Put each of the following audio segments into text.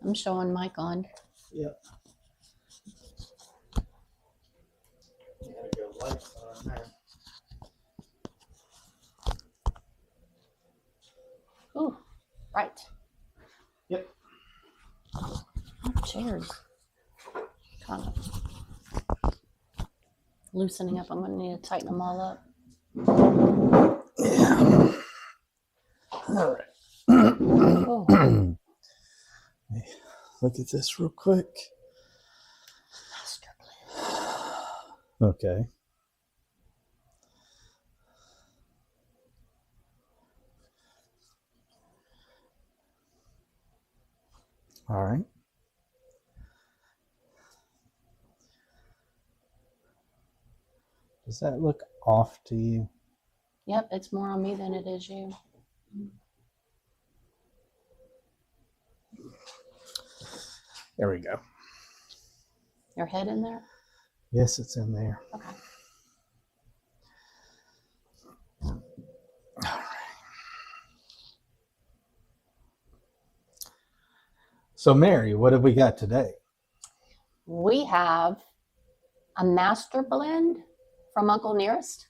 I'm showing Mike on. Yep. Gotta go lights on there. Ooh, right. Yep. Oh, chairs. Kind of loosening up. I'm going to need to tighten them all up. Yeah. All right. Oh, Look at this real quick. master blend. Okay. All right. Does that look off to you? Yep, it's more on me than it is you. There we go. Your head in there? Yes, it's in there. Okay. All right. So, Mary, what have we got today? We have a master blend from Uncle Nearest.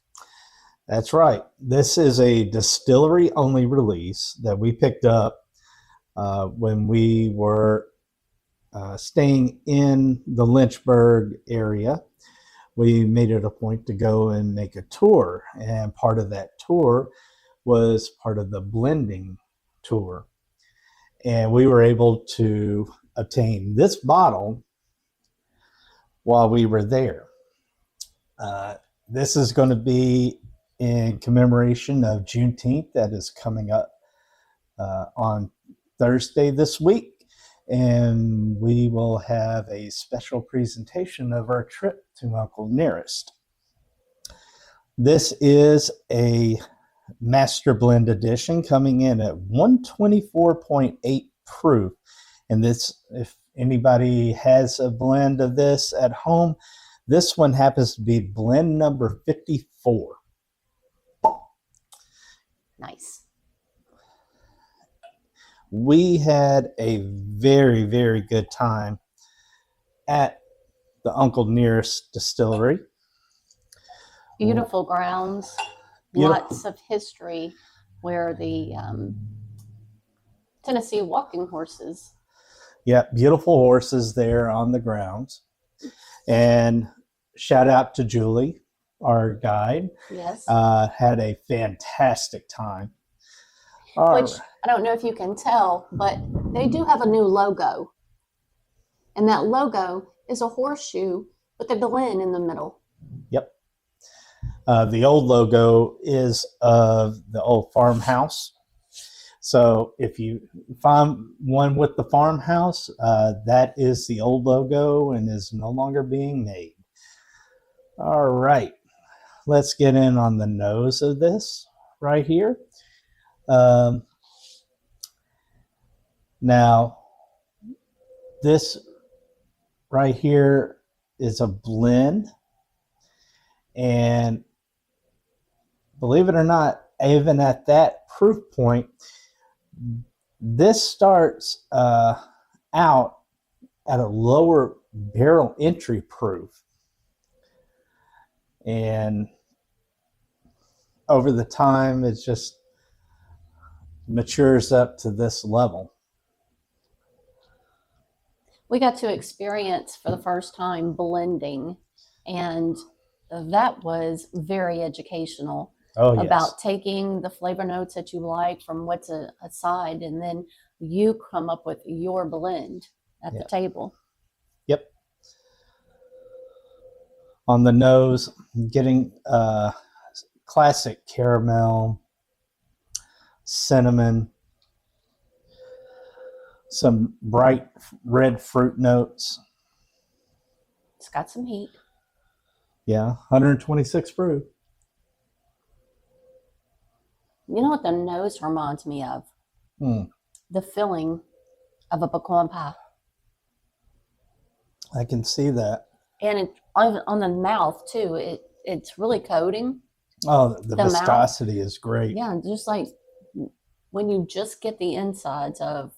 That's right. This is a distillery only release that we picked up when we were staying in the Lynchburg area. We made it a point to go and make a tour, and part of that tour was part of the blending tour. And we were able to obtain this bottle while we were there. This is going to be in commemoration of Juneteenth that is coming up on Thursday this week. And we will have a special presentation of our trip to Uncle Nearest. This is a Master Blend edition coming in at 124.8 proof. And this, if anybody has a blend of this at home, this one happens to be blend number 54. Nice. We had a very, very good time at the Uncle Nearest distillery. Beautiful grounds, lots of history where the Tennessee walking horses. Yeah, beautiful horses there on the grounds. And shout out to Julie, our guide. Yes. Had a fantastic time. Which I don't know if you can tell, but they do have a new logo. And that logo is a horseshoe with a blend in the middle. Yep. The old logo is of the old farmhouse. So if you find one with the farmhouse, that is the old logo and is no longer being made. All right. Let's get in on the nose of this right here. Now, this right here is a blend, and believe it or not, even at that proof point, this starts out at a lower barrel entry proof, and over the time it just matures up to this level. We got to experience for the first time blending, and that was very educational. Oh, yes. About taking the flavor notes that you like from what's aside, and then you come up with your blend at the table. Yep. On the nose, getting classic caramel, cinnamon, some bright red fruit notes. It's got some heat. Yeah, 126 proof. You know what the nose reminds me of? The filling of a pecan pie. I can see that. And it, on the mouth, too, it's really coating. Oh, the viscosity mouth is great. Yeah, just like when you just get the insides of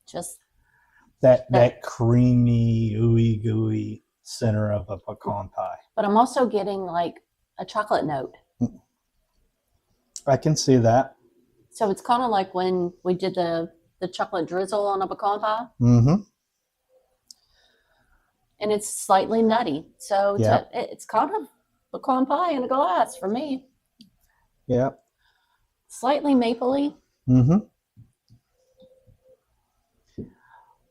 just that creamy, ooey gooey center of a pecan pie. But I'm also getting like a chocolate note. I can see that. So it's kind of like when we did the chocolate drizzle on a pecan pie. Mm-hmm. And it's slightly nutty. So Yeah. it's kind of pecan pie in a glass for me. Yeah. Slightly mapley. Mm-hmm.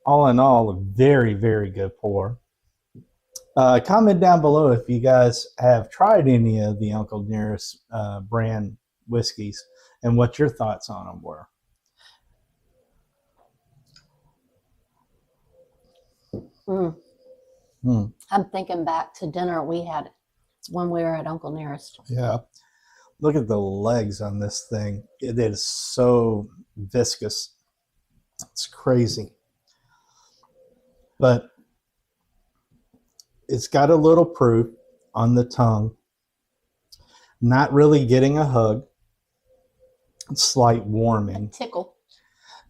All in all, a very, very good pour. Comment down below if you guys have tried any of the Uncle Nearest brand whiskeys and what your thoughts on them were. I'm thinking back to dinner we had when we were at Uncle Nearest. Yeah. Look at the legs on this thing. It is so viscous. It's crazy. But it's got a little proof on the tongue. Not really getting a hug. Slight warming. A tickle.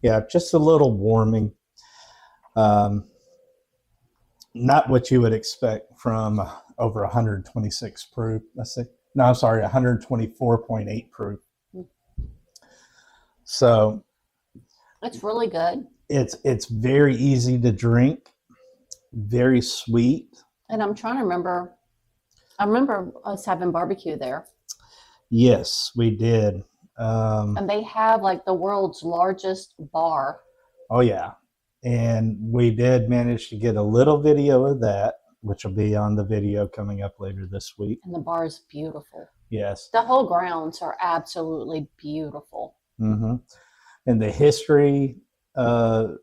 Yeah, just a little warming. Not what you would expect from over 126 proof. Let's see. No, I'm sorry, 124.8 proof. So it's really good. It's very easy to drink, very sweet. And I'm trying to remember. I remember us having barbecue there. Yes, we did. And they have like the world's largest bar. Oh yeah. And we did manage to get a little video of that, which will be on the video coming up later this week. And the bar is beautiful. Yes. The whole grounds are absolutely beautiful. Mm-hmm. And the history, the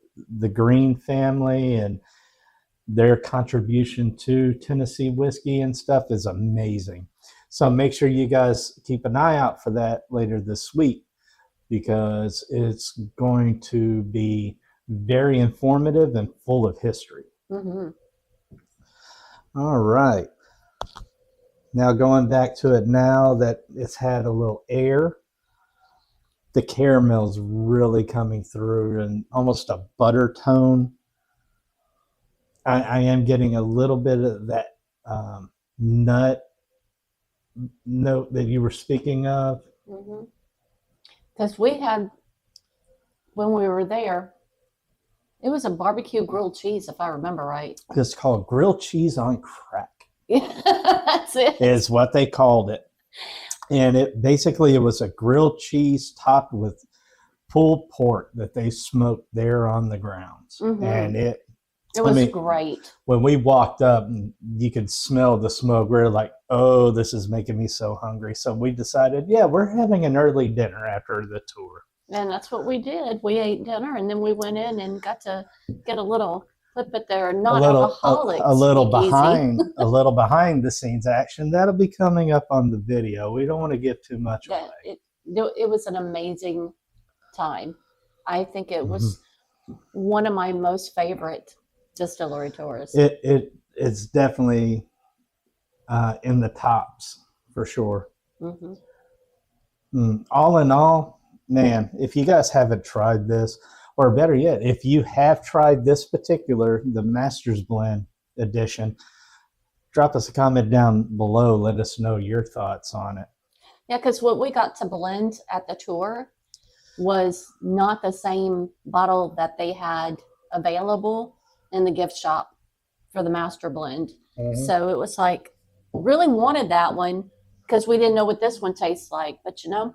Green family and their contribution to Tennessee whiskey and stuff is amazing. So make sure you guys keep an eye out for that later this week, because it's going to be very informative and full of history. Mm-hmm. All right. Now going back to it now that it's had a little air, the caramel's really coming through and almost a butter tone. I am getting a little bit of that nut note that you were speaking of. Because we had, when we were there, it was a barbecue grilled cheese, if I remember right. It's called grilled cheese on crack. Yeah, that's it. Is what they called it. And it was a grilled cheese topped with pulled pork that they smoked there on the grounds. And it was great. When we walked up and you could smell the smoke, we were like, oh, this is making me so hungry. So we decided, yeah, we're having an early dinner after the tour. And that's what we did. We ate dinner and then we went in and got to get a little flip it there, not alcoholics. A little behind the scenes action. That'll be coming up on the video. We don't want to give too much away. It was an amazing time. I think it was one of my most favorite distillery tours. It's definitely in the tops for sure. All in all, man, if you guys haven't tried this, or better yet, if you have tried this particular, the Master's Blend edition, drop us a comment down below. Let us know your thoughts on it. Yeah, because what we got to blend at the tour was not the same bottle that they had available in the gift shop for the Master Blend. So it was like, really wanted that one because we didn't know what this one tastes like. But you know,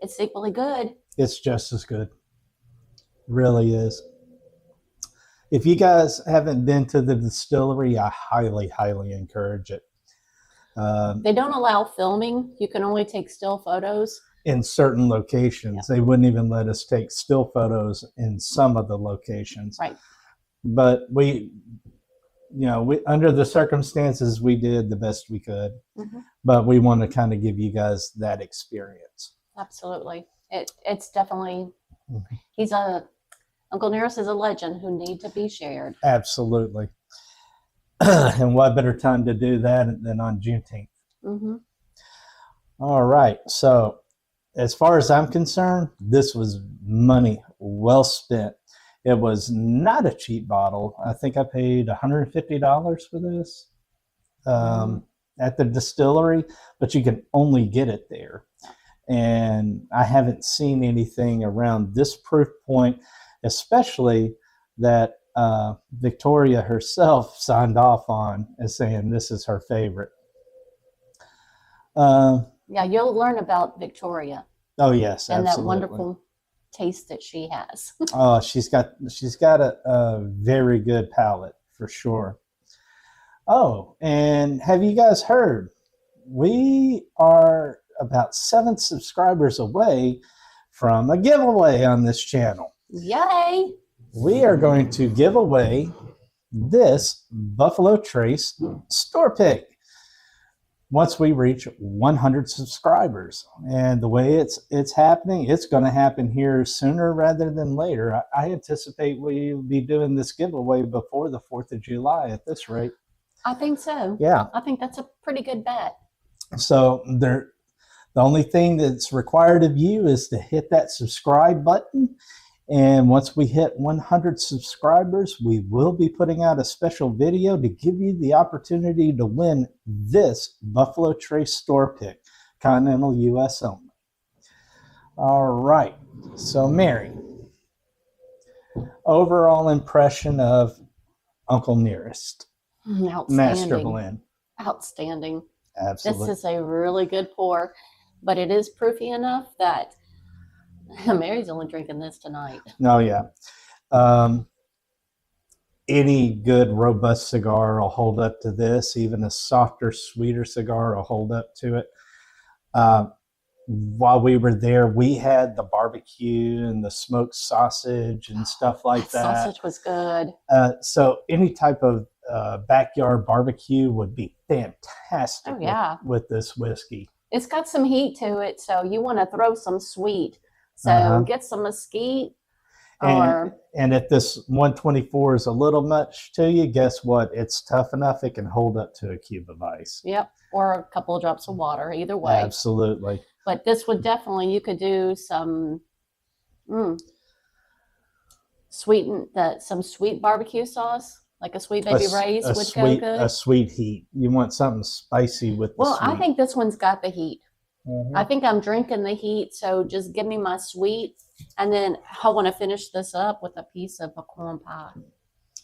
it's equally good. It's just as good. Really is. If you guys haven't been to the distillery, I highly, highly encourage it. They don't allow filming. You can only take still photos. In certain locations. They wouldn't even let us take still photos in some of the locations. Right. But we under the circumstances, we did the best we could. But we want to kind of give you guys that experience. Absolutely. It's definitely, Uncle Nearest is a legend who need to be shared. Absolutely. And what better time to do that than on Juneteenth? All right. So as far as I'm concerned, this was money well spent. It was not a cheap bottle. I think I paid $150 for this at the distillery, but you can only get it there. And I haven't seen anything around this proof point, especially that Victoria herself signed off on as saying this is her favorite. Yeah, you'll learn about Victoria. Oh yes, and absolutely. that wonderful taste that she has. Oh, she's got a very good palate for sure. Oh, and have you guys heard? We are about 7 subscribers away from a giveaway on this channel. Yay! We are going to give away this Buffalo Trace store pick once we reach 100 subscribers. And the way it's happening, it's going to happen here sooner rather than later. I anticipate we'll be doing this giveaway before the 4th of July at this rate. I think so. Yeah. I think that's a pretty good bet. So the only thing that's required of you is to hit that subscribe button. And once we hit 100 subscribers, we will be putting out a special video to give you the opportunity to win this Buffalo Trace store pick, continental U.S. only. All right. So, Mary, overall impression of Uncle Nearest Master Blend. Outstanding. Absolutely. This is a really good pour, but it is proofy enough that Mary's only drinking this tonight. Oh, yeah. Any good, robust cigar will hold up to this. Even a softer, sweeter cigar will hold up to it. While we were there, we had the barbecue and the smoked sausage and stuff like that. Sausage was good. So any type of backyard barbecue would be fantastic with this whiskey. It's got some heat to it, so you want to throw some sweet. So get some mesquite. And if this 124 is a little much to you, guess what? It's tough enough. It can hold up to a cube of ice. Yep. Or a couple of drops of water, either way. Absolutely. But this would definitely, you could do some some sweet barbecue sauce, like a Sweet Baby Ray's would go good. A sweet heat. You want something spicy with the sweet. I think this one's got the heat. I think I'm drinking the heat, so just give me my sweet, and then I want to finish this up with a piece of a corn pie.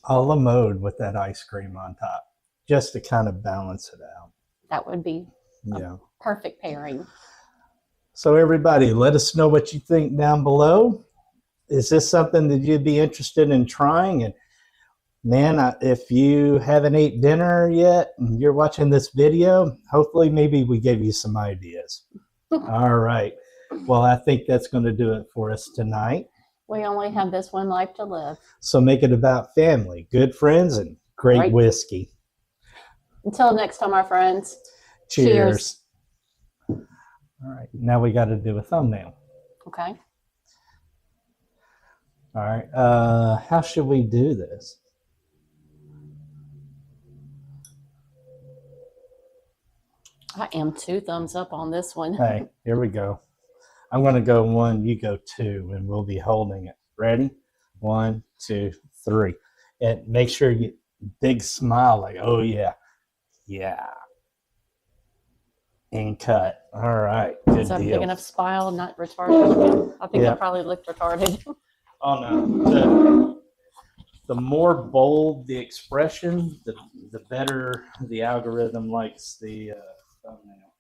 A la mode with that ice cream on top, just to kind of balance it out. That would be a perfect pairing. So everybody, let us know what you think down below. Is this something that you'd be interested in trying? And man, if you haven't ate dinner yet and you're watching this video, hopefully maybe we gave you some ideas. All right. Well, I think that's going to do it for us tonight. We only have this one life to live. So make it about family, good friends, and great whiskey. Until next time, my friends. Cheers. All right. Now we got to do a thumbnail. Okay. All right. How should we do this? I am 2 thumbs up on this one. Hey, here we go. I'm going to go 1, you go 2, and we'll be holding it. Ready? 1, 2, 3. And make sure you big smile like, oh, yeah. Yeah. And cut. All right. Good Is that deal. a big enough smile, not retarded? I think I probably looked retarded. Oh, no. The more bold the expression, the better the algorithm likes the thumbnail.